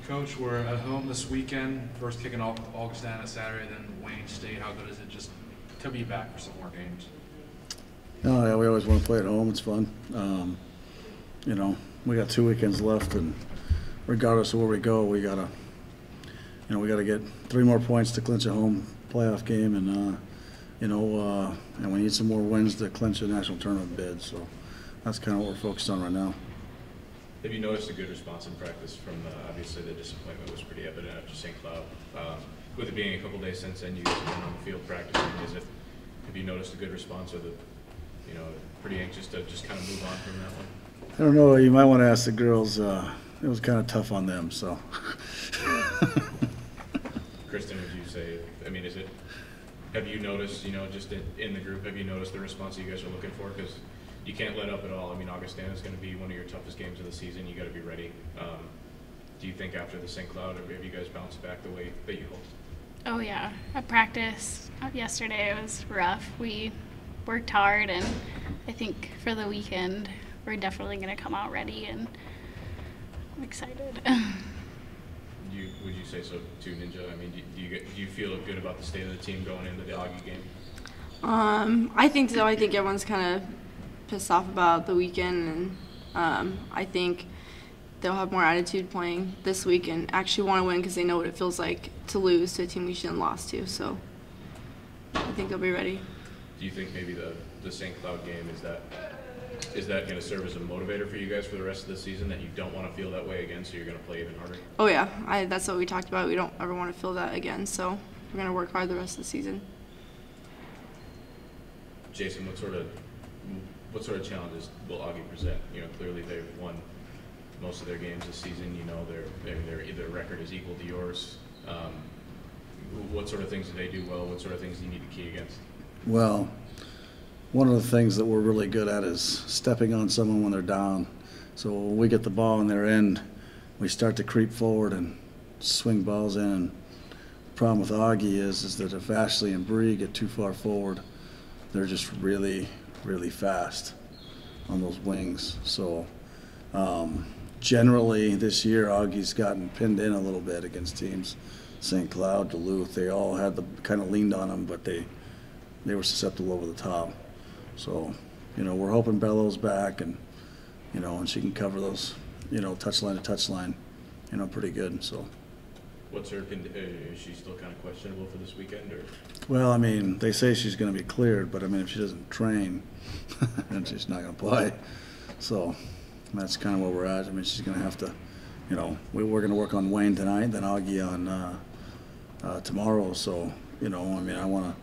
Coach, we're at home this weekend. First kicking off with Augustana Saturday, then Wayne State. How good is it just to be back for some more games? Oh, yeah, we always want to play at home. It's fun. You know, we got 2 weekends left, and regardless of where we go, we gotta get 3 more points to clinch a home playoff game, and and we need some more wins to clinch a national tournament bid. So that's kind of what we're focused on right now. Have you noticed a good response in practice from obviously the disappointment was pretty evident after St. Cloud. With it being a couple days since then, you guys have been on the field practicing. Have you noticed a good response, or pretty anxious to just kind of move on from that one? I don't know. You might want to ask the girls. It was kind of tough on them. So. Kristen, would you say? I mean, have you noticed? Just in the group, have you noticed the response that you guys are looking for? Because you can't let up at all. I mean, Augustana is going to be one of your toughest games of the season. You got to be ready. Do you think after the St. Cloud, have you guys bounced back the way that you hoped? Oh yeah, at practice yesterday it was rough. We worked hard, and I think for the weekend we're definitely going to come out ready, and I'm excited. Would you say so too, Ninja? I mean, do you feel good about the state of the team going into the Augie game? I think so. I think everyone's kind of pissed off about the weekend, and I think they'll have more attitude playing this week and actually want to win because they know what it feels like to lose to a team we shouldn't have lost to. So I think they'll be ready. Do you think maybe the St. Cloud game is that going to serve as a motivator for you guys for the rest of the season, that you don't want to feel that way again, so you're going to play even harder? Oh yeah, that's what we talked about. We don't ever want to feel that again, so we're going to work hard the rest of the season. Jason, what sort of challenges will Augie present? Clearly they've won most of their games this season. Their record is equal to yours. What sort of things do they do well? What sort of things do you need to key against? Well, one of the things that we're really good at is stepping on someone when they're down. So when we get the ball in their end, we start to creep forward and swing balls in. The problem with Augie is that if Ashley and Bree get too far forward, they're just really, really fast on those wings. So generally this year, Augie's gotten pinned in a little bit against teams. St. Cloud, Duluth, they all had kind of leaned on them, but they were susceptible over the top. So, we're hoping Bellow's back, and and she can cover those, touchline to touchline, pretty good. So. What's her? Is she still kind of questionable for this weekend, or? Well, I mean, they say she's going to be cleared, but I mean, if she doesn't train, then she's not going to play. So that's kind of where we're at. I mean, she's going to have to, we're going to work on Wayne tonight, then Augie on tomorrow. So, I mean, I want to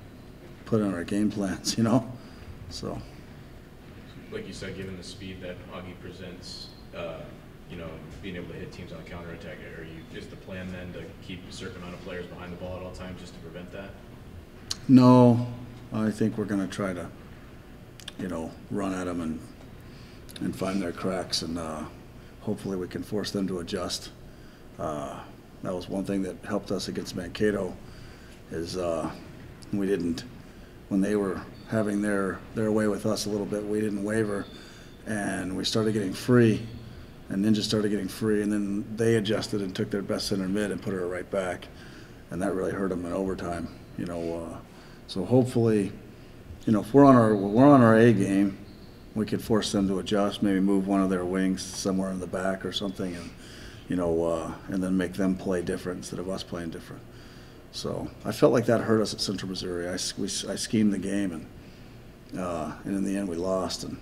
put in our game plans, So. Like you said, given the speed that Augie presents, being able to hit teams on the counterattack, is the plan then to keep a certain amount of players behind the ball at all times just to prevent that? No, I think we're going to try to, run at them and find their cracks, and hopefully we can force them to adjust. That was one thing that helped us against Mankato, is we didn't, when they were having their way with us a little bit, we didn't waver, and we started getting free, and Ninja started getting free, and then they adjusted and took their best center mid and put her right back, and that really hurt them in overtime. So hopefully, if we're on our A game, we could force them to adjust, maybe move one of their wings somewhere in the back or something, and and then make them play different instead of us playing different. So I felt like that hurt us at Central Missouri. I schemed the game, and in the end we lost. And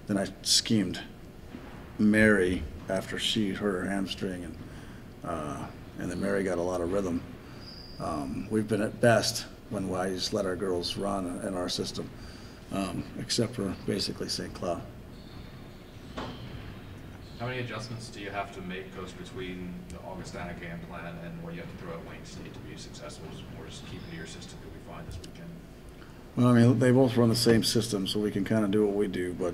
then I schemed Mary after she hurt her hamstring, and then Mary got a lot of rhythm. We've been at best when I just let our girls run in our system, except for basically St. Cloud. How many adjustments do you have to make, Coach, between the Augustana game plan and what you have to throw at Wayne State to be successful, or just keep to your system that we find this weekend? Well, I mean, they both run the same system, so we can kind of do what we do. But,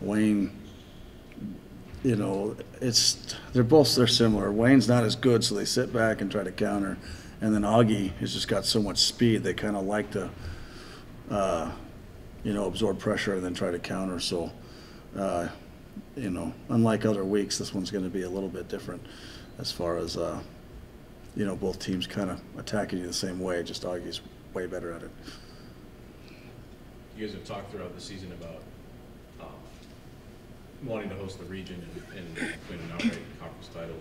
Wayne, they're similar. Wayne's not as good, so they sit back and try to counter. And then Augie has just got so much speed, they kind of like to, absorb pressure and then try to counter. So you know, unlike other weeks, this one's going to be a little bit different as far as, you know, both teams kind of attacking you the same way. Just Augie's way better at it. You guys have talked throughout the season about wanting to host the region and win an outright conference title.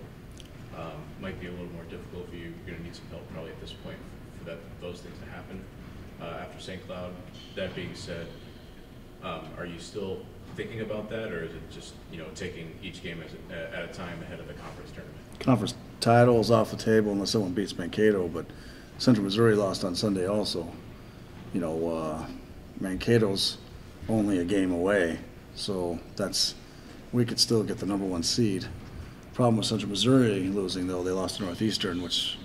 Might be a little more difficult for you. You're going to need some help probably at this point for those things to happen after St. Cloud. That being said, are you still thinking about that, or is it just, you know, taking each game at a time ahead of the conference tournament? Conference title is off the table unless someone beats Mankato, but Central Missouri lost on Sunday also. You know, Mankato's only a game away, so we could still get the #1 seed. Problem with Central Missouri losing, though, they lost to Northeastern, which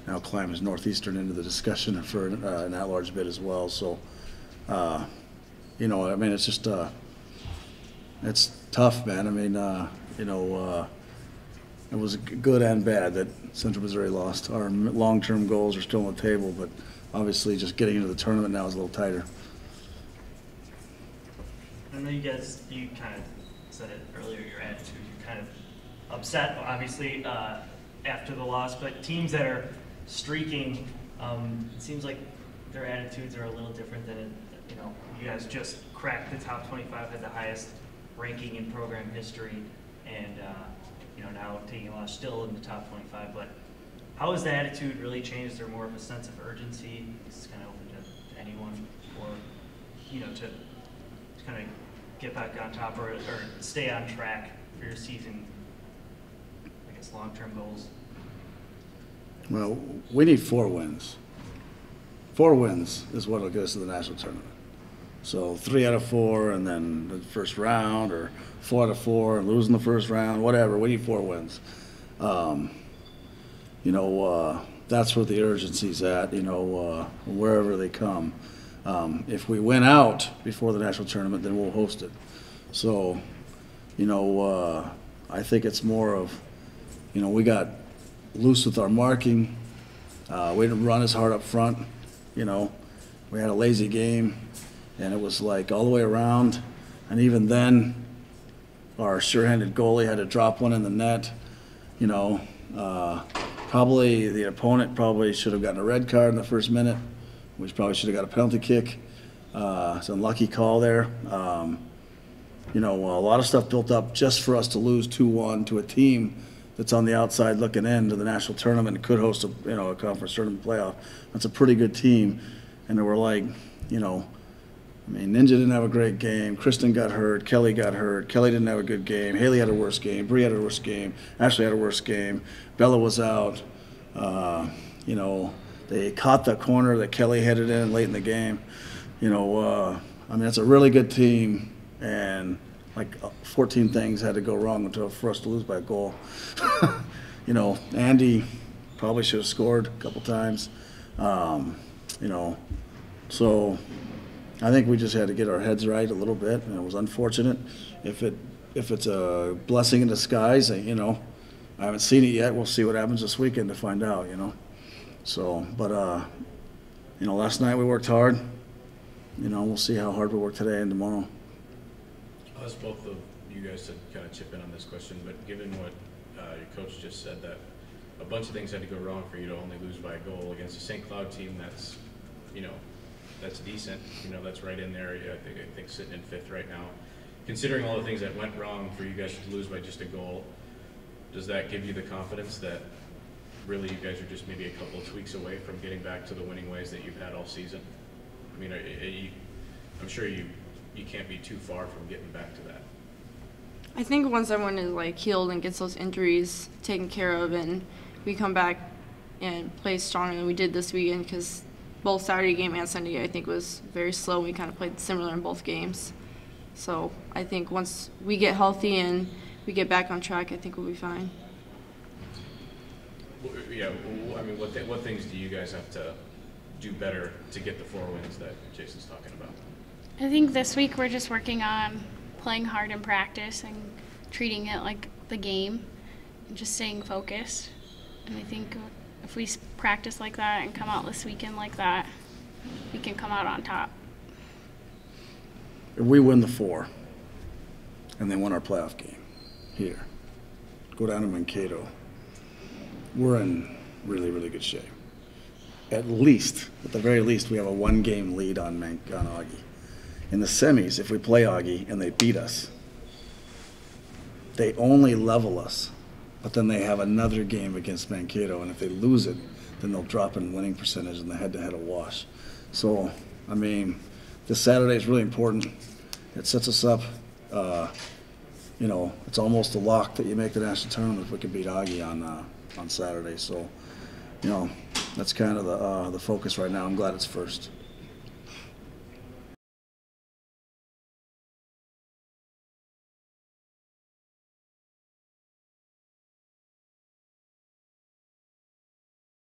now climbs Northeastern into the discussion for an at-large bid as well. So, you know, I mean, it's just it's tough, man. I mean, you know, it was good and bad that Central Missouri lost. Our long-term goals are still on the table, but obviously just getting into the tournament now is a little tighter. I know you kind of said it earlier, your attitude, you're kind of upset, obviously, after the loss, but teams that are streaking, it seems like their attitudes are a little different than, you know, you guys just cracked the top 25, had the highest ranking in program history, and, you know, now taking a loss still in the top 25, but how has the attitude really changed? Is there more of a sense of urgency? This is kind of open to anyone, or, you know, to kind of get back on top or stay on track for your season, I guess, long-term goals? Well, we need 4 wins. 4 wins is what will get us to the national tournament. So 3 out of 4 and then the first round, or 4 out of 4 and losing the first round, whatever. We need 4 wins. You know, that's where the urgency's at, you know, wherever they come. If we win out before the national tournament, then we'll host it. So, you know, I think it's more of, you know, we got loose with our marking. We didn't run as hard up front. You know, we had a lazy game, and it was like all the way around. And even then, our sure-handed goalie had to drop one in the net. You know, probably the opponent probably should have gotten a red card in the first minute. We probably should have got a penalty kick. It's an unlucky call there. You know, a lot of stuff built up just for us to lose 2-1 to a team that's on the outside looking in to the national tournament and could host a, you know, a conference tournament playoff. That's a pretty good team. And they were like, you know, I mean, Ninja didn't have a great game. Kristen got hurt. Kelly got hurt. Kelly didn't have a good game. Haley had a worse game. Bree had a worse game. Ashley had a worse game. Bella was out. You know, they caught the corner that Kelly headed in late in the game. You know, I mean, it's a really good team, and like 14 things had to go wrong for us to lose by a goal. You know, Andy probably should have scored a couple times. You know, so I think we just had to get our heads right a little bit, and it was unfortunate. If it's a blessing in disguise, you know, I haven't seen it yet. We'll see what happens this weekend to find out, you know. So, but, you know, last night we worked hard. You know, we'll see how hard we work today and tomorrow. I'll ask both of you guys to kind of chip in on this question, but given what your coach just said, that a bunch of things had to go wrong for you to only lose by a goal against a St. Cloud team that's, you know, that's decent. You know, that's right in there. Yeah, I think sitting in 5th right now. Considering all the things that went wrong for you guys to lose by just a goal, does that give you the confidence that really you guys are just maybe a couple of tweaks away from getting back to the winning ways that you've had all season? I mean, I'm sure you can't be too far from getting back to that. I think once everyone is like healed and gets those injuries taken care of, and we come back and play stronger than we did this weekend, because both Saturday game and Sunday game I think was very slow. We kind of played similar in both games. So I think once we get healthy and we get back on track, I think we'll be fine. Yeah, I mean, what things do you guys have to do better to get the 4 wins that Jason's talking about? I think this week we're just working on playing hard in practice and treating it like the game and just staying focused. And I think if we practice like that and come out this weekend like that, we can come out on top. If we win the 4, and they won our playoff game here, go down to Mankato, we're in really, really good shape. At the very least, we have a 1-game lead on Augie. In the semis, if we play Augie and they beat us, they only level us, but then they have another game against Mankato, and if they lose it, then they'll drop in winning percentage and the head-to-head will wash. So, I mean, this Saturday is really important. It sets us up. You know, it's almost a lock that you make the national tournament if we can beat Augie on Saturday. So, you know, that's kind of the focus right now. I'm glad it's first.